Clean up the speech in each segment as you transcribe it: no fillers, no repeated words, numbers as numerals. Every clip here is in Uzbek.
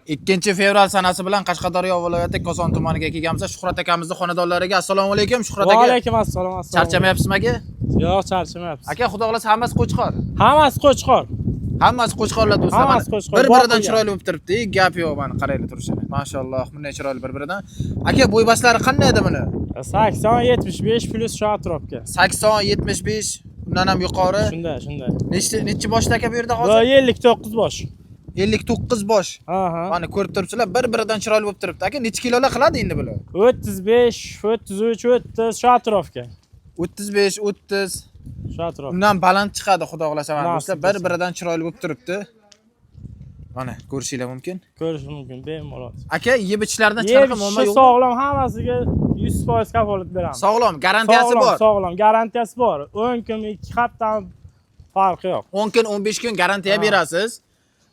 2-fevral sanasi bilan Qashqadaryo viloyati Koson tumaniga kelganmiz. Shuhrat akamizning xonadonlariga. Assalomu alaykum Shuhrat aka. Va alaykum assalom. Charchamayapsizmi aka? Yo'q, charchamayapsiz. Aka, xudo xolasa hammasi qo'chqor. Hammasi qo'chqor. Hammasi qo'chqorlar do'stlar. Hammasi qo'chqor. Bir-biridan chiroyli bo'lib turibdi. Gap yo'q, mana qaranglar turishini. Mashalloh, bunday chiroyli bir-biridan. Aka, bo'ybaslari qanday edi buni? 80-75 plus shu atrofga. 80-75, undan ham yuqori. Shunday. Nechi boshda aka bu yerda hozir? 59 bosh. 59 bosh. Aha. Mana ko'rib turibsizlar, bir-biridan chiroyli bo'lib turibdi. Aka, necha kilolar qiladi endi bular? 35, 33, 30 shu atrofga. 35, 30 Shu atrofga. undan baland chiqadi, xudo xolasa mana do'stlar. Bir-biridan chiroyli bo'lib turibdi. Mana ko'rishinglar mumkin. Ko'rish mumkin, bemalol. Aka, yeb ichlardan qanaqa muammo yo'q? Sog'lom, hammasiga 100% kafolat beramiz. Sog'lom, garantiyasi bor. Sog'lom, garantiyasi bor. 10 kun, 2 haftadan farqi yo'q. 10 kun, 15 kun garantiya berasiz.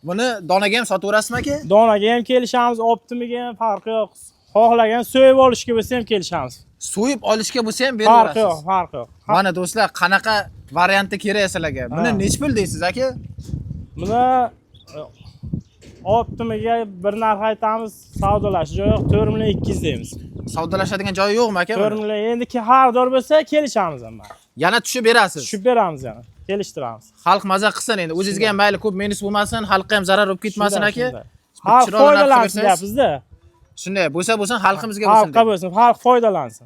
Buni donaga ham sotaverasizmi aka? Donaga ham kelishamiz, optimiga ham farqi yo'q. Xohlagan so'yib olishga bo'lsa ham kelishamiz. So'yib olishga bo'lsa ham beraverasiz. Farqi yo'q. Mana do'stlar, qanaqa varianti kerak sizlarga? Buni nech pul deysiz aka? Buni optimiga bir narx aytamiz, savdolash joyi yo'q, 4200 deymiz. Savdolashadigan joyi yo'qmi aka? 4000 endi ki xaridor bo'lsa kelishamiz ham. Yana tushib berasiz. Tushib beramiz yana. Kelishtiramiz. Xalq maza qilsin endi. O'zingizga ham mayli ko'p minus bo'lmasin, xalqqa ham zarar olib ketmasin aka. Xalq foydalansin deyapmiz-da. Shunday bo'lsa, xalqimizga bo'lsin. Xalqqa bo'lsin, xalq foydalansin.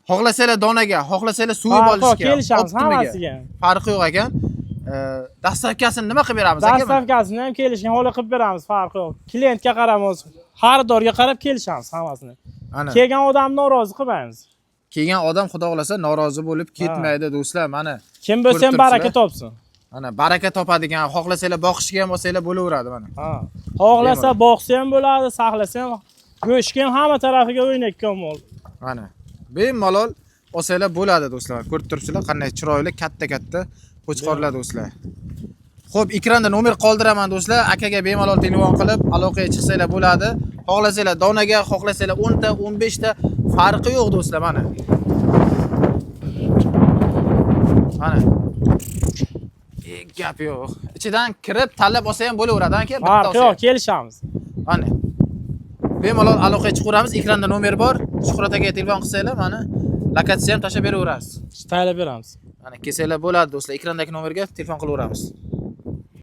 Xohlasanglar donaga, xohlasanglar so'yib olishga, kelishamiz hammasiga. Farqi yo'q ekan. Dastavkasini nima qilib beramiz aka? Dastavkasini ham kelishgan hola qilib beramiz, farqi yo'q. Klientga qaramiz, xaridorga qarab kelishamiz hammasini. Kelgan odamni norozi qilmaymiz. Kelgan odam xudo xolasa norozi bo'lib ketmaydi do'stlar, mana. Kim bo'lsa ham baraka topsin. Mana baraka topadigan, xohlasanglar boqishga ham bo'lsanglar bo'laveradi mana. Xohlasa boqsa ham bo'ladi, saqlasa ham, go'shtga ham hamma tarafiga o'ynakkan mol. Mana. Bemalol olsanglar bo'ladi do'stlar. Ko'rib turibsizlar, qanday chiroyli, katta-katta qo'chqorlar do'stlar. Xo'p, ekranda nomer qoldiraman do'stlar. Akaga bemalol telefon qilib aloqaga chiqsanglar bo'ladi. Xohlasanglar donaga, xohlasanglar 10 ta, 15 ta farqi yo'q do'stlar mana. Mana. Gap yo'q. Ichidan kirib tanlab olsa ham bo'laveradi aka. Farqi yo'q, kelishamiz. Mana. Bemalol aloqaga chiqaveramiz. Ekranda nomer bor. Shuhrat akaga telefon qilsanglar, mana lokatsiya ham tashlab beraverasiz. Taylab beramiz. Mana kelsanglar bo'ladi do'stlar. Ekrandagi nomerga telefon qilaveramiz.